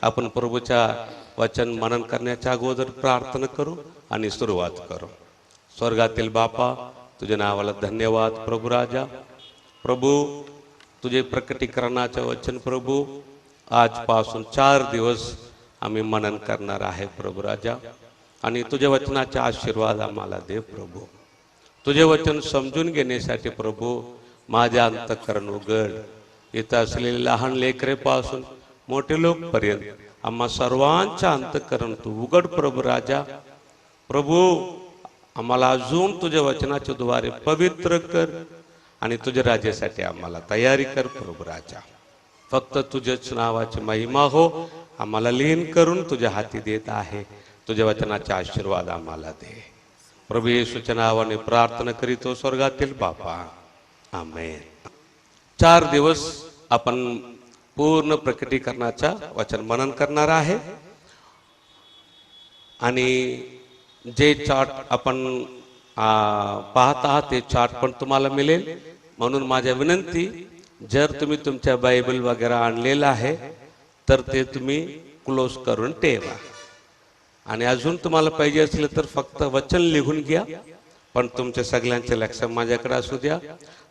आपण प्रभूच्या वचन मनन करण्याच्या अगोदर प्रार्थना करू आणि सुरुवात करू. स्वर्गातील बापा, तुझ्या नावाला धन्यवाद प्रभू राजा. प्रभू, तुझे प्रकटीकरणाचे वचन प्रभू आजपासून 4 दिवस आम्ही मनन करणार आहे प्रभू राजा. आणि तुझ्या वचनाचा आशीर्वाद आम्हाला दे प्रभू. तुझे वचन समजून घेण्यासाठी प्रभू माझ्या अंतःकरण उघड. इथं असलेले लहान लेकरेपासून मोठे लोकपर्यंत आम्हा सर्वांच्या अंतःकरण तू उघड प्रभू राजा. प्रभू, आम्हाला अजून तुझ्या वचनाच्या द्वारे पवित्र कर आणि तुझ्या राज्यासाठी आम्हाला तयारी कर प्रभू राजा. फक्त तुझ्याच नावाची महिमा हो. आम्हाला लीन करून तुझ्या हाती देत आहे. तुझ्या वचनाचा आशीर्वाद आम्हाला दे प्रभू. येशूच्या नावाने प्रार्थना करीतो स्वर्गातील बापा, आमेन. 4 दिवस आपण पूर्ण प्रकटीकरणाचा वचन मनन करणार आहे. आणि जे चार्ट आपण पाहत आहात ते चार्ट पण तुम्हाला मिळेल. म्हणून माझ्या विनंती, जर तुम्ही तुमच्या बायबल वगैरे आणलेला आहे तर ते तुम्ही क्लोज करून ठेवा. आणि अजून तुम्हाला पाहिजे असले तर फक्त वचन लिहून घ्या. पण तुमच्या सगळ्यांचे लक्ष माझ्याकडे असू द्या.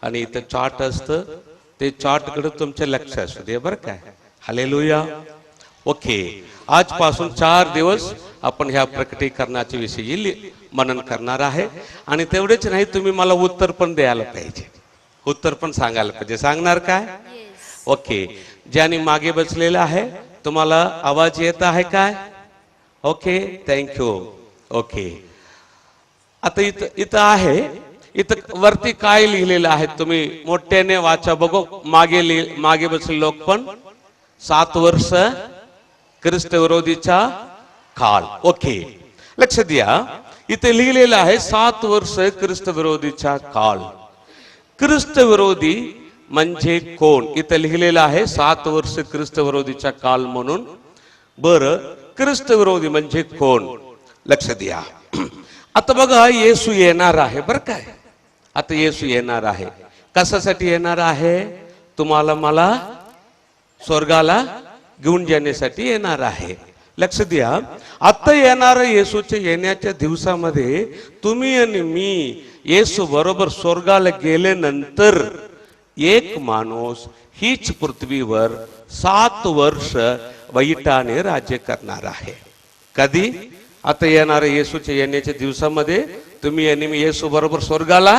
आणि इथं चार्ट असतं, ते चार्टकडे तुमचे लक्ष असू द्या बरं काय. हालेलुया. ओके, आजपासून 4 दिवस आपण ह्या प्रकटीकरणाच्या विषयी मनन करणार आहे. आणि तेवढेच नाही, तुम्ही मला उत्तर पण द्यायला पाहिजे. उत्तर पण सांगायला पाहिजे. सांगणार काय? ओके. ज्याने मागे बसलेला आहे, तुम्हाला आवाज येत आहे काय? Okay, thank you. ओके, आता इथं आहे, इथं वरती काय लिहिलेलं आहे तुम्ही मोठ्याने वाचा बघू. मागे बसले लोक पण 7 वर्ष ख्रिस्त विरोधीचा काळ. ओके, लक्ष द्या. इथे लिहिलेलं आहे 7 वर्ष ख्रिस्त विरोधीचा काळ. ख्रिस्त विरोधी म्हणजे कोण? इथे लिहिलेलं आहे 7 वर्ष ख्रिस्त विरोधीचा काळ म्हणून. बरं, ख्रिस्त विरोधी म्हणजे कोण? लक्ष द्या. आता बघा, येशू येणार आहे बरं काय. आता येशू येणार आहे. कशासाठी येणार आहे? तुम्हाला मला स्वर्गाला घेऊन जाण्यासाठी येणार आहे. लक्ष द्या. आता येणार येशूच्या येण्याच्या दिवसामध्ये तुम्ही आणि मी येशू बरोबर स्वर्गाला गेल्यानंतर एक माणूस हीच पृथ्वीवर 7 वर्ष वैताने राज्य करणार आहे. कधी? आता येणाऱ्या येशूच्या येण्याच्या दिवसामध्ये तुम्ही आणि मी येशू बरोबर स्वर्गाला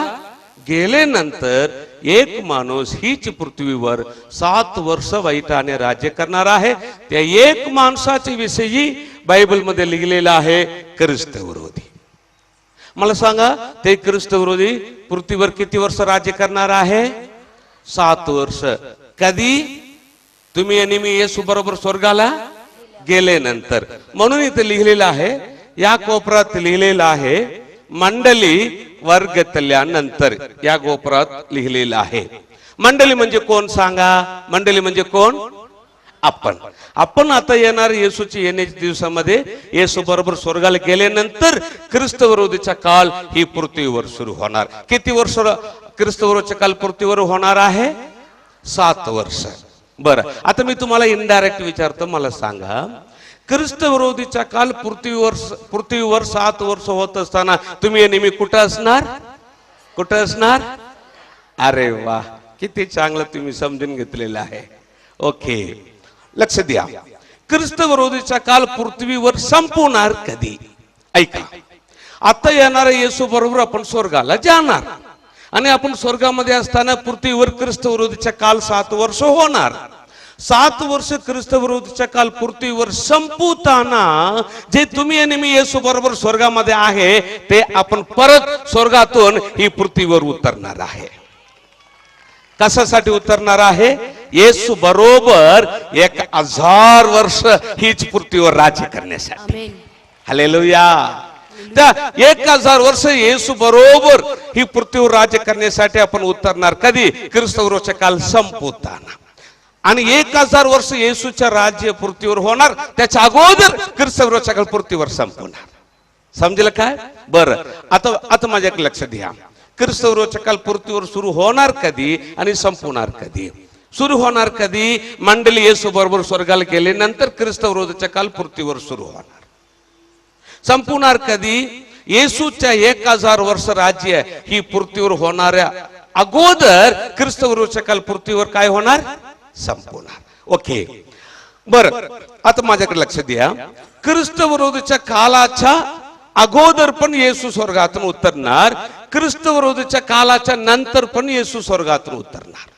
गेल्यानंतर एक माणूस हीच पृथ्वीवर 7 वर्ष वैताने राज्य करणार आहे. त्या एक माणसाच्या विषयी बायबल मध्ये लिहिलेलं आहे ख्रिस्त विरोधी. मला सांगा, ते ख्रिस्त विरोधी पृथ्वीवर किती वर्ष राज्य करणार आहे? 7 वर्ष. कधी? तुम्ही आणि मी येशू बरोबर स्वर्गाला गेल्यानंतर. म्हणून इथे लिहिलेलं आहे, या कोपऱ्यात लिहिलेलं आहे मंडळी वर्गतल्यानंतर. या कोपऱ्यात लिहिलेलं आहे. मंडळी म्हणजे कोण सांगा? मंडळी म्हणजे कोण? आपण आता येणार येशूच्या येण्याच्या दिवसामध्ये येशू बरोबर स्वर्गाला गेल्यानंतर ख्रिस्त विरोधीचा काळ ही पृथ्वीवर सुरू होणार. किती वर्ष ख्रिस्त विरोधीचा काळ पृथ्वीवर होणार आहे? 7 वर्ष. बरं, आता मी तुम्हाला इनडायरेक्ट विचारतो, मला सांगा, ख्रिस्त विरोधीचा काल पृथ्वीवर 7 वर्ष होत असताना तुम्ही आणि मी कुठं असणार? कुठं असणार? अरे वा, किती चांगलं तुम्ही समजून घेतलेलं आहे. ओके, लक्ष द्या. ख्रिस्त विरोधीचा काल पृथ्वीवर संपवणार कधी? ऐका, आता येणारा येशू बरोबर आपण स्वर्गाला जाणार. आणि आपण स्वर्गामध्ये असताना पृथ्वीवर ख्रिस्त विरोधीचा काल 7 वर्ष होणार. 7 वर्ष ख्रिस्त विरोधीचा काल पृथ्वीवर संपवताना जे तुम्ही आणि मी येशू बरोबर स्वर्गामध्ये आहे, ते आपण परत स्वर्गातून ही पृथ्वीवर उतरणार आहे. कशासाठी उतरणार आहे? येशू बरोबर 1000 वर्ष हीच पृथ्वीवर राज्य करण्यासाठी. हालेलुया. त्या 1000 वर्ष येशू बरोबर ही पृथ्वीवर राज्य करण्यासाठी आपण उतरणार. कधी? ख्रिस्त विरोधीचा काल संपवताना. आणि 1000 वर्ष येशूच्या राज्य पृथ्वीवर होणार, त्याच्या अगोदर ख्रिस्त विरोधीचा काल पृथ्वीवर संपवणार. समजलं काय? बरं, आता माझ्याकडे लक्ष द्या. ख्रिस्त विरोधीचा काल पृथ्वीवर सुरू होणार कधी आणि संपवणार कधी? सुरू होणार कधी? मंडळी येशू बरोबर स्वर्गाला गेले नंतर ख्रिस्त विरोधाचा काल पृथ्वीवर सुरू होणार. संपणार कधी? येशूच्या 1000 वर्ष राज्य ही पृथ्वीवर होणाऱ्या अगोदर ख्रिस्त विरोधाचा काल पृथ्वीवर काय होणार? संपणार. ओके, बर, आता माझ्याकडे लक्ष द्या. ख्रिस्त विरोधाच्या कालाच्या अगोदर पण येशू स्वर्गातून उतरणार, ख्रिस्त विरोधाच्या कालाच्या नंतर पण येशू स्वर्गातून उतरणार.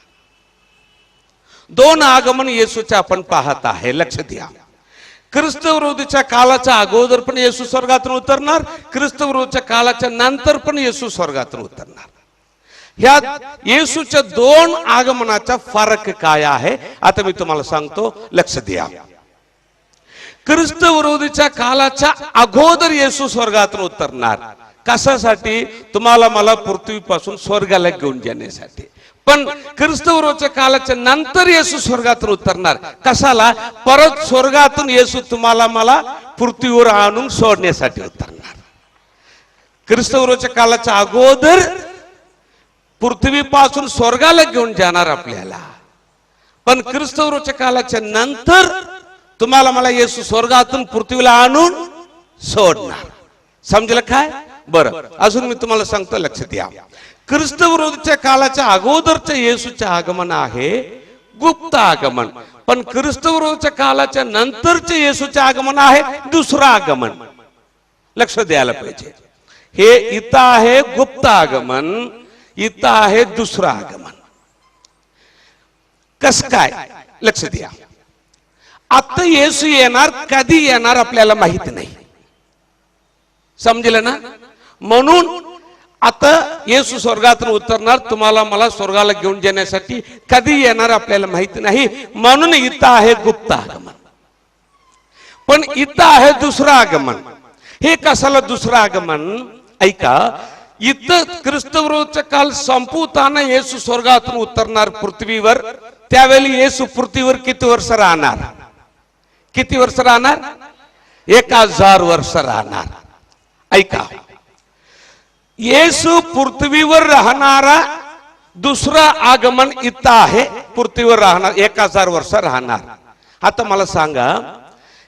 2 आगमन येशूचे आपण पाहत आहे. लक्ष द्या. ख्रिस्त विरोधाच्या कालाच्या अगोदर पण येशू स्वर्गातून उतरणार, ख्रिस्त विरोधाच्या कालाच्या नंतर पण येशू स्वर्गातून उतरणार. ह्या येशूच्या 2 आगमनाचा फरक काय आहे आता मी तुम्हाला सांगतो. लक्ष द्या. ख्रिस्त विरोधीच्या कालाच्या अगोदर येशू स्वर्गातून उतरणार. कशासाठी? तुम्हाला मला पृथ्वीपासून स्वर्गाला घेऊन जाण्यासाठी. पण ख्रिस्त विरोधीच्या कालाच्या नंतर येशू स्वर्गातून उतरणार. कशाला? परत स्वर्गातून येशू तुम्हाला मला पृथ्वीवर आणून सोडण्यासाठी उतरणार. ख्रिस्त विरोधीच्या कालाच्या अगोदर पृथ्वीपासून स्वर्गाला घेऊन जाणार आपल्याला, पण ख्रिस्त विरोधीच्या कालाच्या नंतर तुम्हाला मला येशू स्वर्गातून पृथ्वीला आणून सोडणार. समजलं काय? बरं, अजून मी तुम्हाला सांगतो. लक्ष द्या. ख्रिस्त विरोधीच्या कालाच्या अगोदरचं येशूचे आगमन आहे गुप्त आगमन, पण ख्रिस्त विरोधीच्या कालाच्या नंतरचे येशूचे आगमन आहे दुसरं आगमन. लक्ष द्यायला पाहिजे. हे इथं आहे गुप्त आगमन, इथं आहे दुसरं आगमन. कस काय? लक्ष द्या. आता येशू येणार, कधी येणार आपल्याला माहित नाही. समजलं ना? म्हणून आता येशू स्वर्गातून उतरणार, तुम्हाला मला स्वर्गाला घेऊन जाण्यासाठी. कधी येणार आपल्याला माहित नाही, म्हणून इथं आहे गुप्त आगमन. पण इथं आहे दुसरं आगमन. हे कशाला दुसरं आगमन? ऐका. इथं ख्रिस्त विरोधीचा काल संपवताना येशू स्वर्गातून उतरणार पृथ्वीवर. त्यावेळी येशू पृथ्वीवर किती वर्ष राहणार? किती वर्ष राहणार? 1000 वर्ष राहणार. ऐका. येशू पृथ्वीवर राहणारा दुसरं आगमन इथं आहे. पृथ्वीवर राहणार 1000 वर्ष राहणार. आता मला सांगा,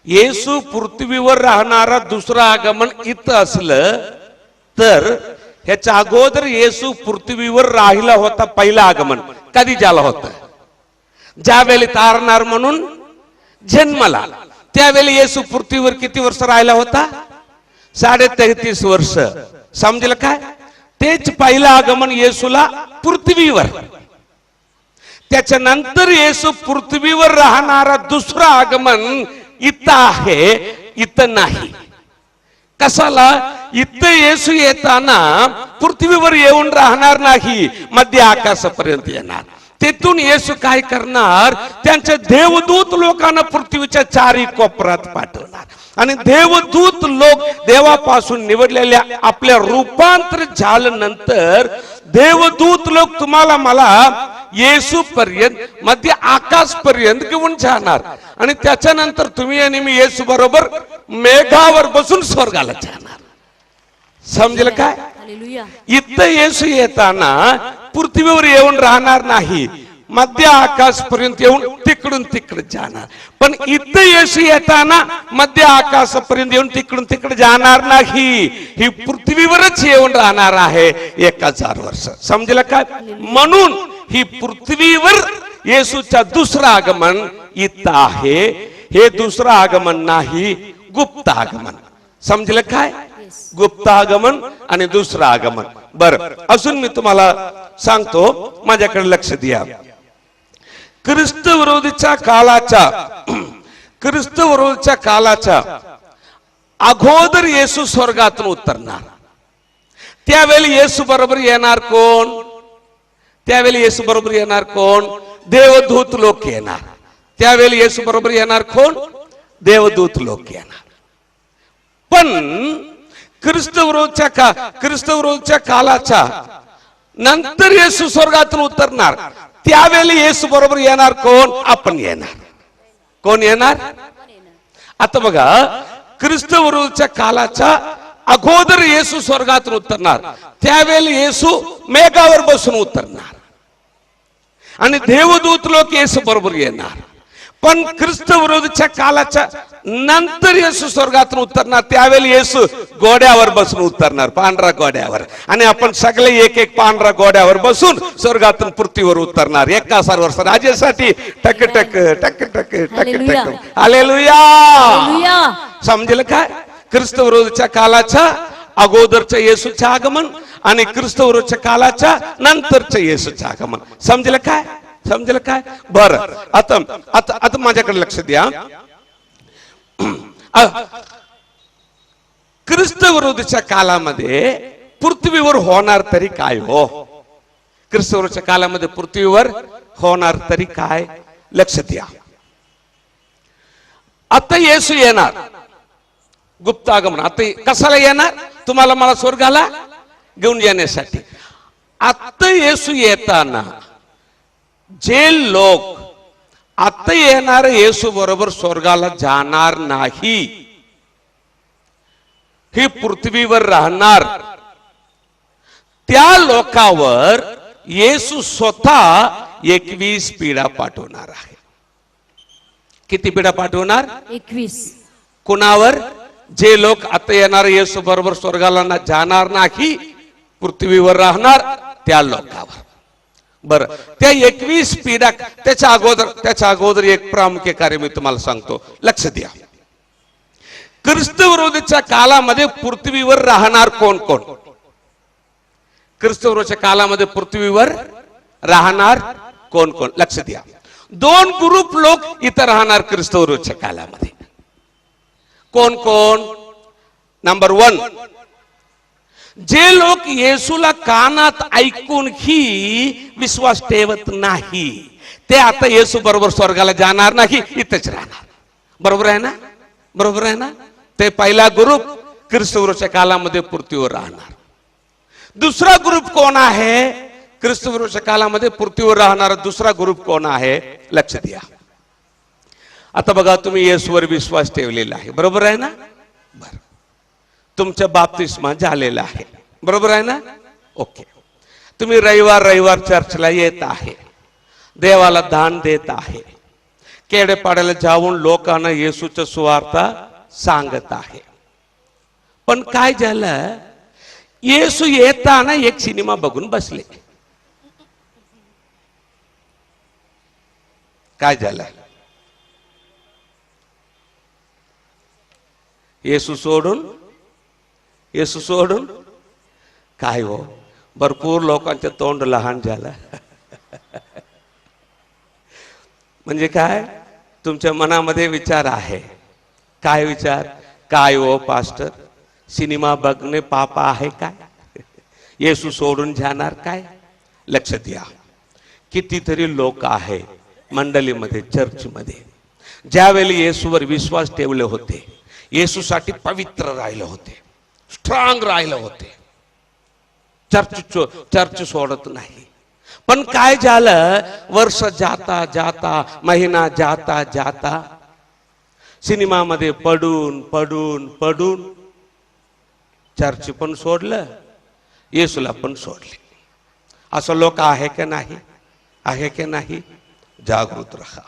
येशू पृथ्वीवर राहणारा दुसरं आगमन इथं असलं तर ह्याच्या अगोदर येशू पृथ्वीवर राहिला होता पहिला आगमन कधी झाला होता? ज्यावेळी तारणार म्हणून जन्मला, त्यावेळी येशू पृथ्वीवर किती वर्ष राहिला होता? 33.5 वर्ष. समजलं काय? तेच पहिलं आगमन येशूला पृथ्वीवर. त्याच्यानंतर येशू पृथ्वीवर राहणारा दुसरं आगमन इथं आहे, इथं नाही. कशाला? इथं येशू येताना पृथ्वीवर येऊन राहणार नाही, मध्य आकाशापर्यंत येणार. तेथून येशू काय करणार? त्यांचे देवदूत लोकांना पृथ्वीच्या 4 कोपऱ्यात पाठवणार आणि देवदूत लोक देवापासून निवडलेल्या आपल्या रूपांतर झाल्यानंतर देवदूत लोक तुम्हाला मला येशू पर्यंत मध्य आकाश पर्यंत घेऊन जाणार आणि त्याच्यानंतर तुम्ही आणि मी येशू बरोबर मेघावर बसून स्वर्गाला जाणार. समजलं काय? इथं येशू येताना पृथ्वीवर येऊन राहणार नाही, मध्य आकाश पर्यंत येऊन तिकडून तिकडे जाणार. पण इथं येशू येताना मध्य आकाशापर्यंत येऊन तिकडून तिकडे जाणार नाही, ही पृथ्वीवरच येऊन राहणार आहे 1000 वर्ष. समजलं काय? म्हणून ही पृथ्वीवर येशूचा दुसरं आगमन इथं आहे. हे दुसरं आगमन नाही, गुप्त आगमन. समजलं काय? गुप्त आगमन आणि दुसरं आगमन. बरं, अजून मी तुम्हाला सांगतो, माझ्याकडे लक्ष द्या. ख्रिस्त विरोधीच्या कालाच्या अगोदर येशू स्वर्गातून उतरणार. त्यावेळी येशू बरोबर येणार कोण? त्यावेळी येशू बरोबर येणार कोण? देवदूत लोक येणार. त्यावेळी येशू बरोबर येणार कोण? देवदूत लोक येणार. पण ख्रिस्त विरोधीच्या कालाच्या नंतर येशू स्वर्गातून उतरणार. त्यावेळी येशू बरोबर येणार कोण? आपण येणार. कोण येणार? आता बघा, ख्रिस्त विरोधीच्या कालाच्या अगोदर येशू स्वर्गातून उतरणार. त्यावेळी येशू मेघावर बसून उतरणार आणि देवदूत लोक येशू बरोबर येणार. पण ख्रिस्त विरोधीच्या कालाच्या नंतर येशू स्वर्गातून उतरणार. त्यावेळी येशू घोड्यावर बसून उतरणार, पांढऱ्या घोड्यावर. आणि आपण सगळे एक एक पांढऱ्या घोड्यावर बसून स्वर्गातून पृथ्वीवर उतरणार 1000 वर्ष राज्यासाठी. टक टक टक टक टक टक. हालेलुया. समजलं काय? ख्रिस्त विरोधीच्या कालाच्या अगोदरच्या येशूचे आगमन आणि ख्रिस्त विरोधीच्या कालाच्या नंतरच्या येशूचे आगमन. समजलं काय? समजलं काय? बरं, आता आता आता माझ्याकडे लक्ष द्या. ख्रिस्त विरोधीच्या कालामध्ये पृथ्वीवर होणार तरी काय हो? ख्रिस्त विरोधीच्या कालामध्ये पृथ्वीवर होणार तरी काय? लक्ष द्या. आता येशू येणार गुप्त आगमन. आता कशाला येणार? तुम्हाला मला स्वर्गाला घेऊन येण्यासाठी. आता येशू येताना जे लोक आता येणार येशू बरोबर स्वर्गाला जाणार नाही, ही पृथ्वीवर राहणार, त्या लोकांवर येशू स्वतः 21 पिढा पाठवणार आहे. किती पिढा पाठवणार? 21. कुणावर? जे लोक आता येणार येशू बरोबर स्वर्गाला जाणार नाही, पृथ्वीवर राहणार त्या लोकांवर. बर, त्या 21 पिढा त्याच्या अगोदर एक प्रामुख्य कार्य मी तुम्हाला सांगतो, लक्ष द्या. ख्रिस्त विरोधीच्या कालामध्ये पृथ्वीवर राहणार कोण कोण? ख्रिस्त विरोधीच्या कालामध्ये पृथ्वीवर राहणार कोण कोण? लक्ष द्या. 2 ग्रुप लोक इथं राहणार ख्रिस्त विरोधीच्या कालामध्ये. कोण कोण? नंबर 1, जे लोक येशूला कानात ऐकून ही विश्वास ठेवत नाही, ते आता येशू बरोबर स्वर्गाला जाणार नाही, इथेच राहणार. बरोबर आहे ना? बरोबर आहे ना? ते पहिला ग्रुप ख्रिस्त विरोधीच्या कालामध्ये पृथ्वीवर राहणार. दुसरा ग्रुप कोण आहे? ख्रिस्त विरोधीच्या कालामध्ये पृथ्वीवर राहणारा दुसरा ग्रुप कोण आहे? लक्ष द्या. आता बघा, तुम्ही येशूवर विश्वास ठेवलेला आहे, बरोबर आहे ना? बरं, तुमच्या बाप्तिस्मा झालेला आहे, बरोबर आहे ना? ओके. तुम्ही रविवार चर्चला येत आहे, देवाला दान देत आहे, खेडेपाड्याला जाऊन लोकांना येशूचा सुवार्ता सांगत आहे. पण काय झालं? येशू येताना एक सिनेमा बघून बसले. काय झालं? येशू सोडून काय हो? भरपूर लोकांचे तोंड लहान झालं. म्हणजे काय? तुमच्या मनामध्ये विचार आहे. काय विचार? काय हो पास्टर, सिनेमा बघणे पाप आहे काय? येशू सोडून जाणार काय? लक्ष द्या. कितीतरी लोक आहे मंडळीमध्ये, चर्चमध्ये, ज्यावेळी येशूवर विश्वास ठेवले होते, येशूसाठी पवित्र राहिले होते, स्ट्रॉंग राहिले होते, चर्च सोडत नाही. पण काय झालं? वर्ष जाता जाता, महिना जाता जाता, सिनेमामध्ये पडून पडून पडून चर्च पण सोडलं, येशूला पण सोडले. असं लोक आहे की नाही? आहे की नाही? जागृत रहा.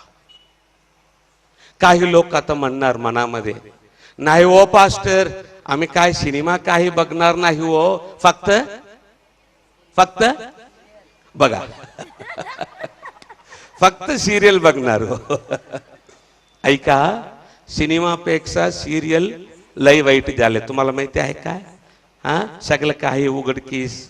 काही लोक आता म्हणणार मनामध्ये, नाही हो पास्टर, आम्ही काय सिनेमा काही बघणार नाही हो, फक्त बघा, फक्त सिरियल बघणार हो. ऐका, सिनेमापेक्षा सिरियल लय वाईट झाले, तुम्हाला माहिती आहे काय? सगळं काही उघडकीस.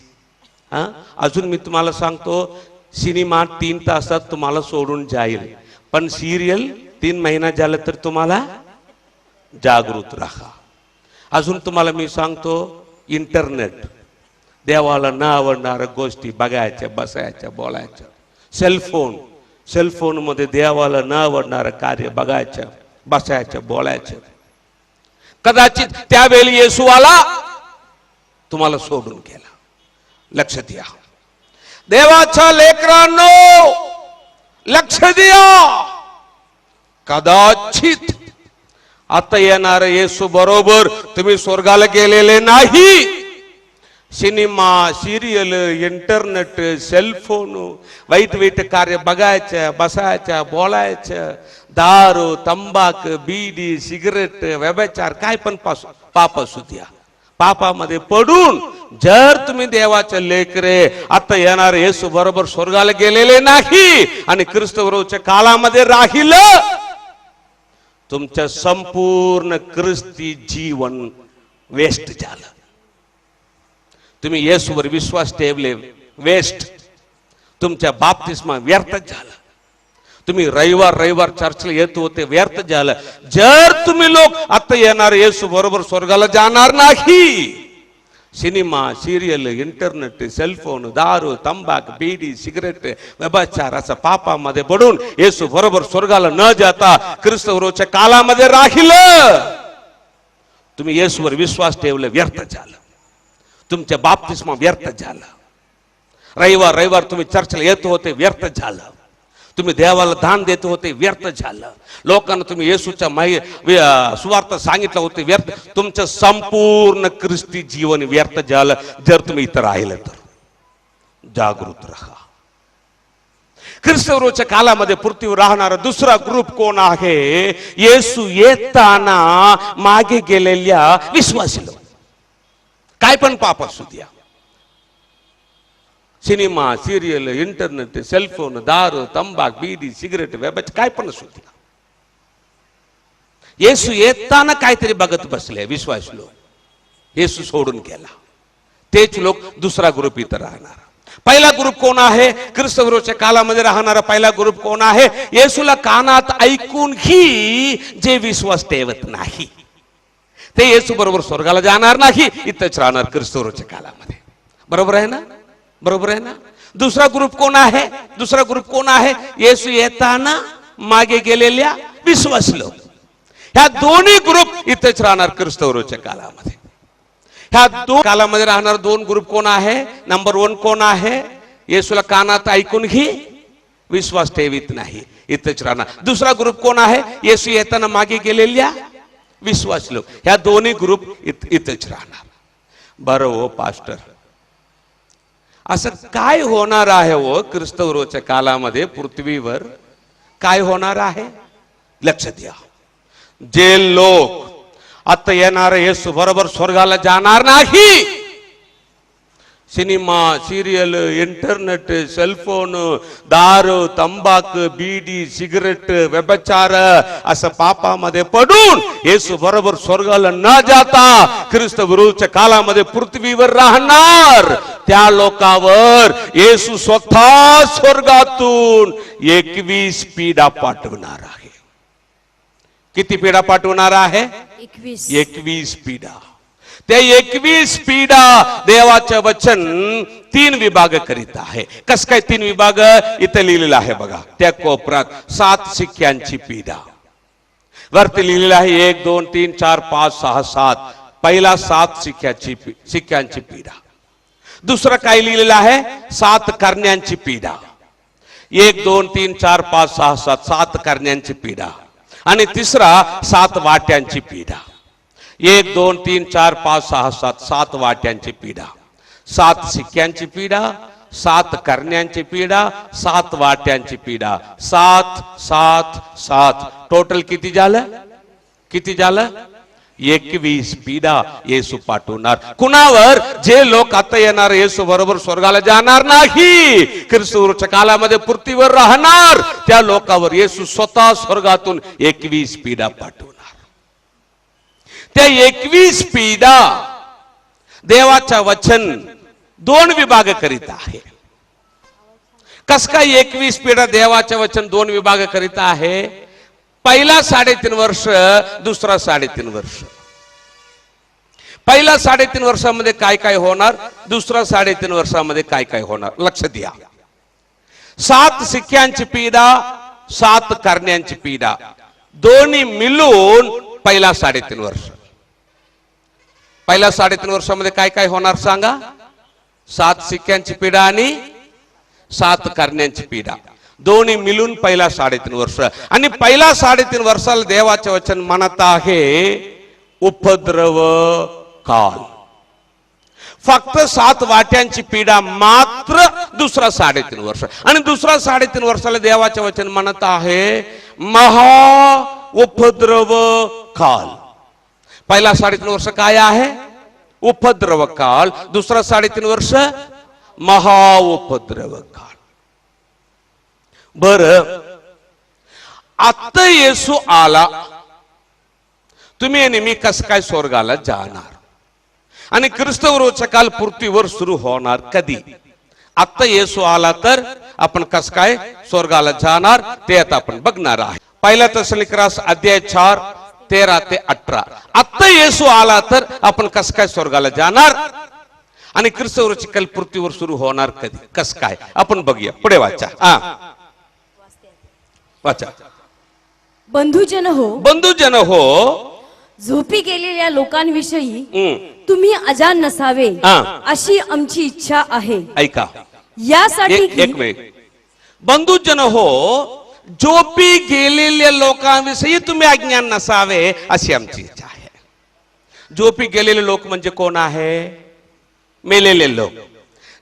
अजून मी तुम्हाला सांगतो, सिनेमा 3 तासात तुम्हाला सोडून जाईल, पण सिरियल 3 महिना झालं तर तुम्हाला जागृत राहा. अजून तुम्हाला मी सांगतो, इंटरनेट, देवाला न आवडणाऱ्या गोष्टी बघायच्या, बसायच्या, बोलायच्या. सेलफोन मध्ये देवाला न आवडणारं कार्य बघायचं, बसायचं, बोलायचं. कदाचित त्यावेळी येशू आला, तुम्हाला सोडून गेला. लक्ष द्या देवाच्या लेकरांनो, लक्ष द्या. कदाचित आता येणार येशू बरोबर तुम्ही स्वर्गाला गेलेले नाही, सिनेमा, सिरियल, इंटरनेट, सेलफोन, वाईट वाईट कार्य बघायचं, बसायचं, बोलायचं, दारू, तंबाख, बीडी, सिगरेट, व्यभिचार, काय पण पाप असू द्या. पापामध्ये पडून जर तुम्ही देवाचे लेकरे आता येणार येशू बरोबर स्वर्गाला गेलेले नाही आणि ख्रिस्त बरोबरच्या काळामध्ये राहिलं, तुमचं संपूर्ण ख्रिस्ती जीवन वेस्ट झालं. तुम्ही येशूवर विश्वास ठेवले, वेस्ट. तुमच्या बाप्तिस्मा व्यर्थ झालं. तुम्ही रविवार चर्चला येत होते, व्यर्थ झालं. जर तुम्ही लोक आता येणार येशू बरोबर स्वर्गाला जाणार नाही, सिनेमा, सिरियल, इंटरनेट, सेलफोन, दारू, तंबाख, बीडी, सिगरेट, व्यभिचार असं पापामध्ये पडून येशू बरोबर स्वर्गाला न जाता ख्रिस्त बरोबरच्या काळामध्ये राहिलं, तुम्ही येशूवर विश्वास ठेवले, व्यर्थ झालं. तुमच्या बाप्तिस्मा व्यर्थ झालं. रविवार तुम्ही चर्चला येत होते, व्यर्थ झालं. तुम्ही देवाला दान देत होते, व्यर्थ झालं. लोकांना तुम्ही येशूच्या सुवार्थ सांगितलं होते, व्यर्थ. तुमचं संपूर्ण ख्रिस्ती जीवन व्यर्थ झालं जर तुम्ही इथं राहिलं तर. जागृत राहा. ख्रिस्तवरोच्या काळामध्ये पृथ्वीवर राहणारा दुसरा ग्रुप कोण आहे? येशू येताना मागे गेलेल्या विश्वासी लोक. काय पण पाप असू द्या, सिनेमा, सिरियल, इंटरनेट, सेलफोन, दारू, तंबाख, बीडी, सिगरेट, व्यभिचार, काय पण असू द्या. येशू येताना काहीतरी बघत बसले विश्वासी लोक. येशू सोडून गेला. तेच लोक दुसरा ग्रुप इथं राहणार. पहिला ग्रुप कोण आहे? ख्रिस्तवरोच्या काळामध्ये राहणारा पहिला ग्रुप कोण आहे? येशूला कानात ऐकूनही जे विश्वास ठेवत नाही, ते येशू बरोबर स्वर्गाला जाणार नाही, इथंच राहणार ख्रिस्तवरोच्या काळामध्ये. बरोबर आहे ना? बरोबर आहे ना? दुसरा ग्रुप कोण आहे? दुसरा ग्रुप कोण आहे? येशू येताना मागे गेलेल्या विश्वासी लोक. ह्या दोन्ही ग्रुप इथेच राहणार ख्रिस्तवरोच्या काळामध्ये. ह्या दोन काळामध्ये राहणार दोन ग्रुप कोण आहे? नंबर 1 कोण आहे? येशूला कानात ऐकूनही विश्वास ठेवित नाही, इथेच राहणार. दुसरा ग्रुप कोण आहे? येशू येताना मागे गेलेल्या विश्वासी लोक. ह्या दोन्ही ग्रुप इथेच राहणार. बरं हो पास्टर, असं काय होणार आहे हो ख्रिस्तवरोच्या काळामध्ये पृथ्वीवर? काय होणार आहे? लक्ष द्या. जे लोक आता येणार येशू बरोबर स्वर्गाला जाणार नाही, सिनेमा, सिरियल, इंटरनेट, सेलफोन, दारू, तंबाख, बीडी, सिगरेट, व्यभिचार असं पापामध्ये पडून येशू बरोबर स्वर्गाला न जाता ख्रिस्त विरुद्धच्या काळामध्ये पृथ्वीवर राहणार, त्या लोकांवर येशू स्वतः स्वर्गातून 21 पिढा पाठवणार आहे. किती पिढा पाठवणार आहे? 21 पिढा. ते 21 पिढा देवाचे वचन 3 विभाग करीत आहे. कस काय 3 विभाग? इथे लिहिलेलं आहे बघा, त्या कोपऱ्यात 7 शिक्क्यांची पिढा. वरती लिहिलेलं आहे 1 2 3 4 5 6 7. पहिला 7 शिक्क्यांची पिढा. दुसरं काय लिहिलेलं आहे? 7 करण्यांची पिढा. 1 2 3 4 5 6 7 7 करण्यांची पिढा. आणि तिसरा 7 वाट्यांची पिढा. 1 2 3 4 5 6 7 7 वाट्यांची पिढा. 7 शिक्क्यांची पिढा, 7 करण्यांची पिढा, 7 वाट्यांची पिढा. 7 7 7 टोटल किती झालं? किती झालं? 21 पिढा येशू पाठवणार. कुणावर? जे लोक आता येणार येशू बरोबर स्वर्गाला जाणार नाही, ख्रिस्तवरोच्या काळामध्ये पृथ्वीवर राहणार, त्या लोकांवर येशू स्वतः स्वर्गातून 21 पिढा पाठवणार. त्या 21 पिढा देवाचा वचन 2 विभाग करीत आहे. कस काय 21 पिढा देवाचे वचन 2 विभाग करीत आहे? पहिला 3.5 वर्ष, दुसरा 3.5 वर्ष. पहिला 3.5 वर्षामध्ये काय काय होणार, दुसरा 3.5 वर्षामध्ये काय काय होणार, लक्ष द्या. 7 शिक्क्यांची पिढा, 7 करण्यांची पिढा, दोन्ही मिळून पहिला 3.5 वर्ष. पहिल्या 3.5 वर्षामध्ये काय काय होणार सांगा? 7 शिक्क्यांची पिढा आणि 7 करण्यांची पिढा, दोन्ही मिळून पहिला 3.5 वर्ष. आणि पहिला 3.5 वर्षाला देवाचे वचन म्हणत आहे उपद्रव काल. फक्त 7 वाट्यांची पिढा मात्र दुसरा 3.5 वर्ष. आणि दुसरा 3.5 वर्षाला देवाचे वचन म्हणत आहे महा उपद्रव काल. पहिला 3.5 वर्ष काय आहे? उपद्रव काल. दुसरा 3.5 वर्ष महा उपद्रव काल. बर, आता येशू आला, तुम्ही नेहमी कस काय स्वर्गाला जाणार? आणि ख्रिस्तविरोधी काल पृथ्वीवर सुरू होणार कधी? आता येशू आला तर आपण कस काय स्वर्गाला जाणार ते आता आपण बघणार आहे. पहिला तेसलोनिकरास अध्याय 4 13 ते 18. आता येशू आला तर आपण कस काय स्वर्गाला जाणार आणि ख्रिस्तविरोधी काल पृथ्वीवर सुरू होणार कधी, कस काय आपण बघूया. पुढे वाचा. वाचा. बंधुजन हो, बंधुजन हो, झोपी गेलेल्या लोकांविषयी तुम्ही अजाण नसावे अशी आमची इच्छा आहे. ऐका, यासाठी एक मिनिट. बंधुजन हो, झोपी गेलेल्या लोकांविषयी तुम्ही अज्ञान नसावे अशी आमची इच्छा आहे. झोपी गेलेले लोक म्हणजे कोण आहे? मेलेले लोक.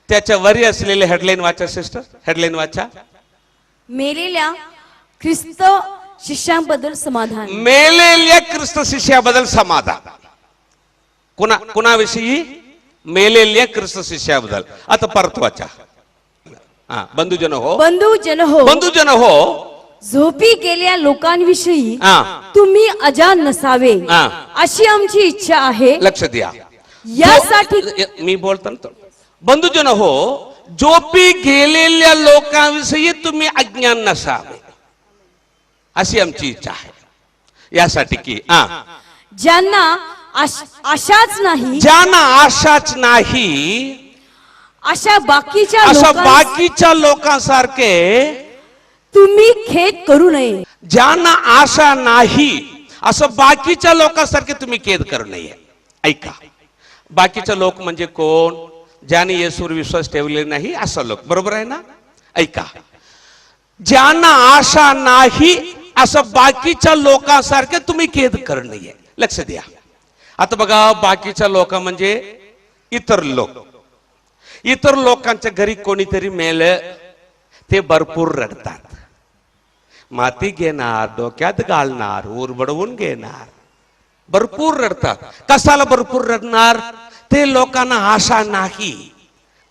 त्याच्या वरी असलेले हेडलाईन वाचा सिस्टर, हेडलाईन वाचा. मेलेल्या ख्रिस्त शिष्यांबद्दल समाधान. मेलेल्या ख्रिस्त शिष्याबद्दल समाधान. कुणाविषयी? मेलेल्या ख्रिस्त शिष्याबद्दल. आता परत वाचा. बंधुजन हो, बंधुजन हो, बंधुजन हो, झोपी गेल्या लोकांविषयी तुम्ही अजाण नसावे अशी आमची इच्छा आहे. लक्ष द्या. यासाठी मी बोलतो. बंधुजन हो, झोपी गेलेल्या लोकांविषयी तुम्ही अज्ञान नसावे अशी आमची इच्छा आहे. यासाठी की ज्यांना आशाच नाही, ज्यांना आशाच नाही, अशा बाकीच्या लोकांसारखे तुम्ही खेद करू नये. ज्यांना आशा नाही असं बाकीच्या लोकांसारखे तुम्ही खेद करू नये. ऐका, बाकीचे लोक म्हणजे कोण? ज्यांनी येशूवर विश्वास ठेवले नाही असं लोक, बरोबर आहे ना? ऐका, ज्यांना आशा नाही असं बाकीच्या लोकांसारखे तुम्ही खेद करू नये. लक्ष द्या. आता बघा, बाकीच्या लोक म्हणजे इतर लोक. इतर लोकांच्या घरी कोणीतरी मेलं, ते भरपूर रडतात. माती घेणार, डोक्यात घालणार, उरबडवून घेणार, भरपूर रडतात. कशाला भरपूर रडणार? ते लोकांना आशा नाही.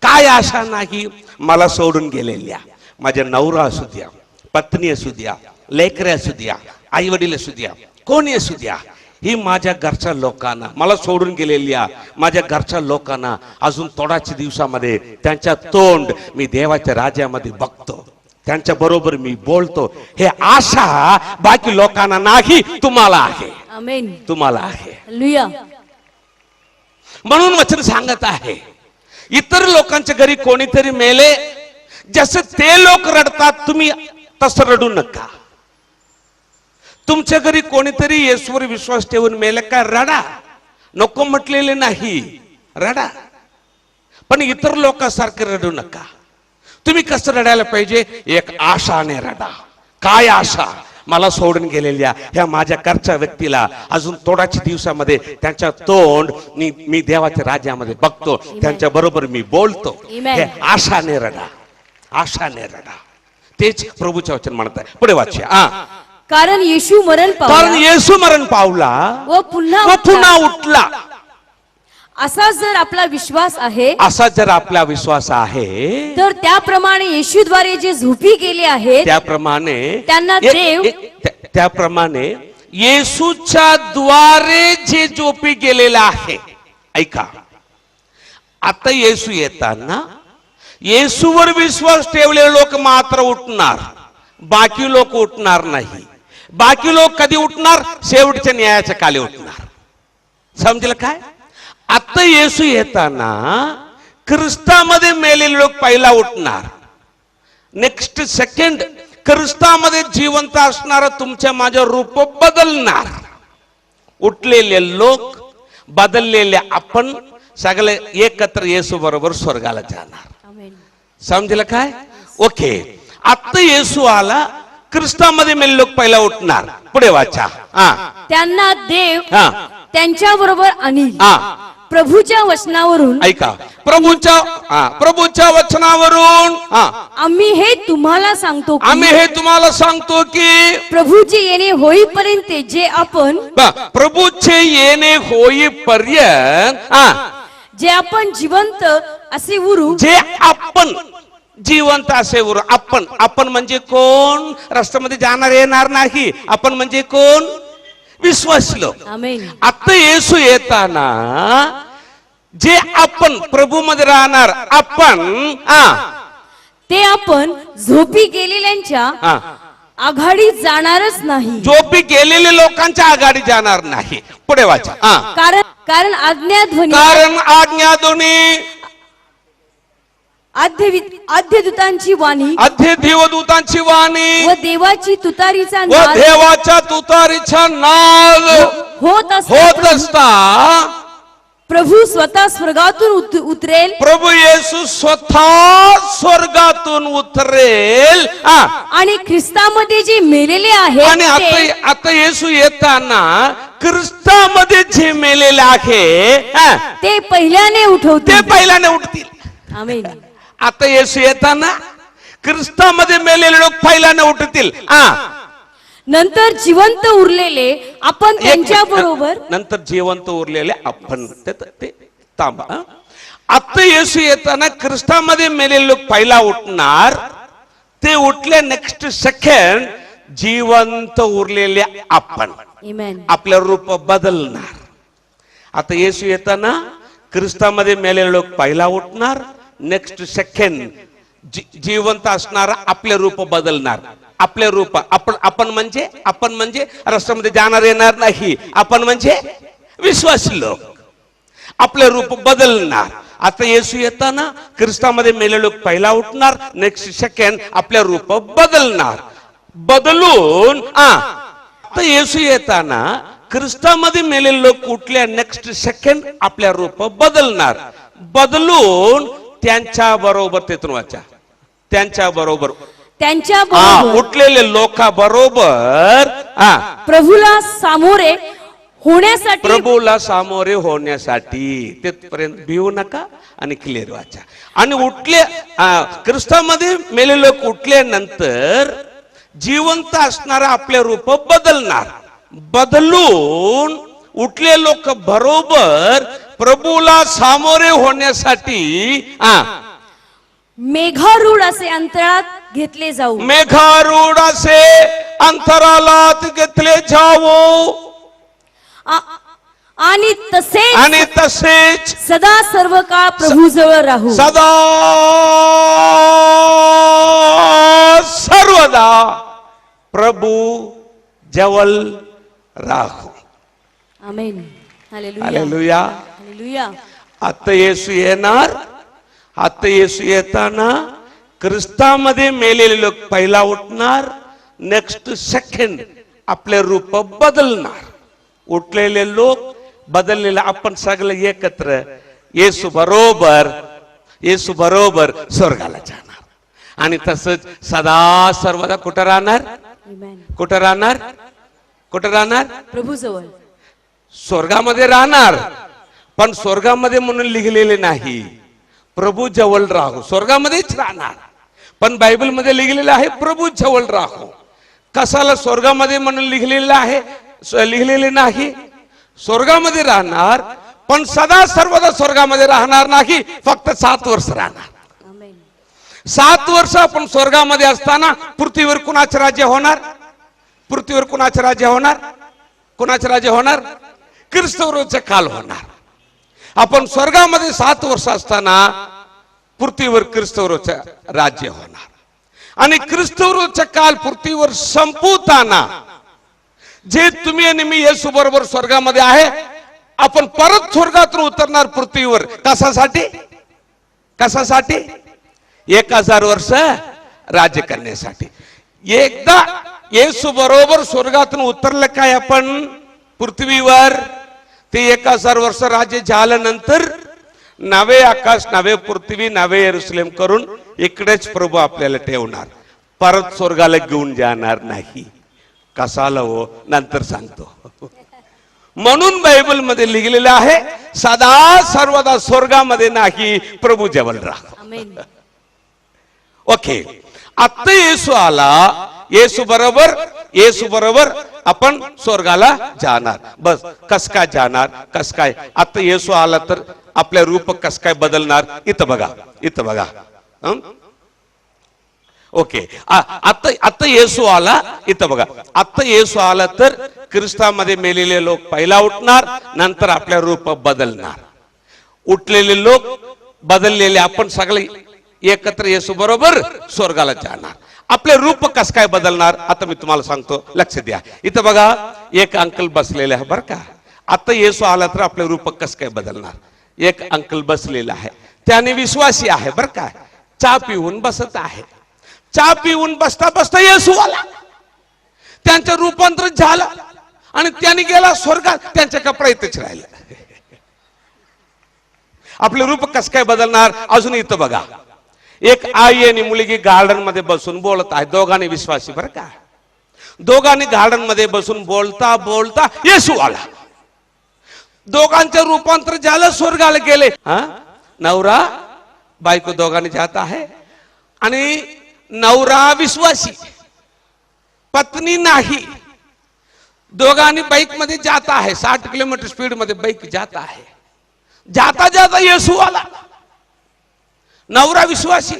काय आशा नाही? मला सोडून गेलेल्या माझ्या नवरा असू द्या, पत्नी असू द्या, लेकरे असू द्या, आई वडील असू द्या, कोणी असू द्या, ही माझ्या घरच्या लोकांना, मला सोडून गेलेल्या माझ्या घरच्या लोकांना अजून थोड्याच दिवसामध्ये त्यांच्या तोंड मी देवाच्या राज्यामध्ये बघतो, त्यांच्या बरोबर मी बोलतो. हे आशा बाकी लोकांना नाही, तुम्हाला आहे. आमेन. तुम्हाला आहे. हालेलुया. म्हणून वचन सांगत आहे, इतर लोकांच्या घरी कोणीतरी मेले, जसे ते लोक रडतात तुम्ही तसं रडू नका. तुमच्या घरी कोणीतरी येशूवर विश्वास ठेवून मेले का? रडा. नको म्हटलेले नाही, रडा. पण इतर लोकांसारखे रडू नका. तुम्ही कसं रडायला पाहिजे? एक आशाने रडा. काय आशा? मला सोडून गेलेल्या ह्या माझ्या घरच्या व्यक्तीला अजून थोड्याच दिवसामध्ये त्यांच्या तोंड मी देवाच्या राज्यामध्ये बघतो, त्यांच्या बरोबर मी बोलतो. हे आशाने रडा, आशाने रडा. तेच प्रभूचे वचन म्हणत आहे. पुढे वाचा. कारण येशू मरण पावला व पुन्हा उठला. असा जर आपला विश्वास आहे, असा जर आपला विश्वास आहे, तर त्याप्रमाणे येशूद्वारे जे झोपी गेले आहेत त्याप्रमाणे त्यांना देव, त्याप्रमाणे येशूच्या द्वारे जे झोपी गेलेला आहे. ऐका, आता येशू येताना येशूवर विश्वास ठेवलेले लोक मात्र उठणार, बाकी लोक उठणार नाही. बाकी लोक कधी उठणार? शेवटच्या न्यायाच्या काली उठणार. समजलं काय? आता येशू येताना ख्रिस्तामध्ये मेलेले लोक पहिला उठणार. नेक्स्ट सेकंड ख्रिस्तामध्ये जिवंत असणार तुमच्या माझ्या रूप बदलणार. उठलेले लोक, बदललेले आपण सगळे एकत्र येशू बरोबर स्वर्गाला जाणार. समजलं काय? ओके. आता येशू आला, ख्रिस्तामध्ये मेलेले लोक पहिला उठणार. पुढे वाचा. त्यांना देव त्यांच्या बरोबर आणील. प्रभूच्या वचनावरून ऐका, प्रभूच्या वचनावरून आम्ही हे तुम्हाला सांगतो की आम्ही हे तुम्हाला सांगतो की प्रभूचे येणे होईपर्यंत जे आपण प्रभूचे येणे होईपर्यंत जे आपण जिवंत असे उरू, जे आपण जिवंत असे उरू. आपण म्हणजे कोण? राष्ट्रामध्ये जाणार येणार नाही. आपण म्हणजे कोण? विश्वासी लोक. आमेन. आता येशू येताना जे आपण प्रभू मध्ये राहणार आपण ते आपण झोपी गेलेल्यांच्या आघाडीत जाणारच नाही. झोपी गेलेले लोकांच्या आघाडी जाणार नाही. पुढे वाचा. कारण आज्ञाध्वनी आद्यदूतांची वाणी आद्य देवदूतांची वाणी व देवाची तुतारीचा व नाद देवाच्या तुतारीचा नाद होत असता प्रभू स्वतः स्वर्गातून उतरेल. प्रभू येशू स्वतः स्वर्गातून उतरेल आणि ख्रिस्तामध्ये जे मेलेले आहेत आणि आता येशू येताना ख्रिस्तामध्ये जे मेलेले आहे ते पहिल्याने उठतील. आमेन. आता येशू येताना ख्रिस्तामध्ये मेलेले लोक पहिल्याने उठतील. नंतर जिवंत उरलेले आपण त्यांच्या बरोबर नंतर जिवंत उरलेले आपण ते थांबा. आता येशू येताना ख्रिस्तामध्ये मेलेले लोक पहिला उठणार. ते उठले नेक्स्ट सेकंड जिवंत उरलेले आपण आपलं रूप बदलणार. आता येशू येताना ख्रिस्तामध्ये मेलेले लोक पहिला उठणार. नेक्स्ट सेकंड जिवंत असणारा आपले रूप बदलणार. आपले रूप आपण म्हणजे रस्त्यामध्ये जाणार येणार नाही. आपण म्हणजे विश्वासी लोक. आपले रूप बदलणार. आता येशू येताना ख्रिस्तामध्ये मेलेले लोक पहिला उठणार. नेक्स्ट सेकंड आपले रूप बदलणार. बदलून आता येशू येताना ख्रिस्तामध्ये मेलेले लोक उठल्या नेक्स्ट सेकंड आपल्या रूप बदलणार. बदलून त्यांच्या बरोबर तेथून वाचा त्यांच्या बरोबर उठलेले लोका बरोबर प्रभूला सामोरे होण्यासाठी तिथपर्यंत भिवू नका आणि क्लिअर वाचा. आणि उठले ख्रिस्तामध्ये मेले लोक उठल्यानंतर जिवंत असणारा आपले रूप बदलणार. बदलून उठले लोक बरोबर प्रभूला सामोरे होण्यासाठी मेघारूढ असे अंतराळात घेतले जाऊ. मेघारूढ असे अंतराळात घेतले जावो. आणि तसेच सदा सर्व काळ प्रभू जवळ राहू. सदा सर्वदा प्रभू जवळ राहू. आमेन. हालेलुया. हालेलुया. आता येशू येणार. आता येशू येताना ख्रिस्तामध्ये मेलेले लोक पहिला उठणार. नेक्स्ट सेकंड आपले रूप बदलणार. उठलेले लोक बदललेले आपण सगळे एकत्र येशू बरोबर स्वर्गाला जाणार. आणि तसंच सदा सर्वदा कुठं राहणार? कुठं राहणार? प्रभू जवळ. स्वर्गामध्ये राहणार. पण स्वर्गामध्ये म्हणून लिहिलेले नाही प्रभू जवळ राहू. स्वर्गामध्येच राहणार. पण बायबल मध्ये लिहिलेलं आहे प्रभू जवळ राहू. कशाला स्वर्गामध्ये म्हणून लिहिलेलं आहे? लिहिलेले नाही. स्वर्गामध्ये राहणार पण सदा सर्वदा स्वर्गामध्ये राहणार नाही. फक्त 7 वर्ष राहणार. 7 वर्ष आपण स्वर्गामध्ये असताना पृथ्वीवर कुणाचे राज्य होणार? पृथ्वीवर कुणाचे राज्य होणार? कुणाचे राज्य होणार? ख्रिस्तवरोचे काल होणार. आपण स्वर्गामध्ये 7 वर्ष असताना पृथ्वीवर ख्रिस्तवरोचे राज्य होणार. आणि ख्रिस्तवरोचे काल पृथ्वीवर संपवताना जे तुम्ही आणि मी येशू बरोबर स्वर्गामध्ये आहे, आपण परत स्वर्गातून उतरणार पृथ्वीवर. कशासाठी? 1000 वर्ष राज्य करण्यासाठी. एकदा येशू बरोबर स्वर्गातून उतरलं काय आपण पृथ्वीवर, ते 1000 वर्ष राज्य झाल्यानंतर नवे आकाश, नवे पृथ्वी, नवे यरूशलेम करून इकडेच प्रभू आपल्याला ठेवणार. परत स्वर्गाला घेऊन जाणार नाही. कसाला हो, नंतर सांगतो. म्हणून बायबल मध्ये लिहिलेलं आहे, सदा सर्वदा स्वर्गामध्ये नाही, प्रभू जवळ राहा. आमेन. ओके, आता येसू आला, येसू बरोबर आपण स्वर्गाला जाणार. बस कस काय जाणार, कस काय? आता येसू आला तर आपल्या रूप कस काय बदलणार? इथं बघा. ओके, आता येसू आला, इथं बघा. आता येसू आला तर ख्रिस्तामध्ये मेलेले लोक पहिला उठणार, नंतर आपल्या रूप बदलणार. उठलेले लोक बदललेले आपण सगळे एकत्र येसू बरोबर स्वर्गाला जाणार. आपले रूप कस काय बदलणार आता मी तुम्हाला सांगतो, लक्ष द्या. इथं बघा एक अंकल बसलेले आहे बरं का. आता येसू आला तर आपले रूप कस काय बदलणार? एक अंकल बसलेला आहे, त्याने विश्वासी आहे बरं का. चहा पिऊन बसत आहे. चहा पिऊन बसता बसता येसू आला, त्यांचं रूपांतर झालं आणि त्यांनी गेला स्वर्गात. त्यांच्या कपडा इथेच राहिला. आपले रूप कस काय बदलणार? अजून इथं बघा, एक आई आणि मुलगी गार्डन मध्ये बसून बोलत आहे. दोघांनी विश्वासी बरं का. दोघांनी गार्डन मध्ये बसून बोलता बोलता येसू आला. दोघांचं रूपांतर झालं, स्वर्गाला गेले. नवरा बायको दोघांनी जात आहे आणि नवरा विश्वासी, पत्नी नाही. दोघांनी बाईक मध्ये जात आहे, 60 किलोमीटर स्पीड मध्ये बाईक जात आहे. जाता जाता येसू आला. नवरा विश्वासी,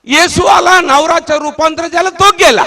येसू आला, नवराचं रूपांतर झालं, तो गेला.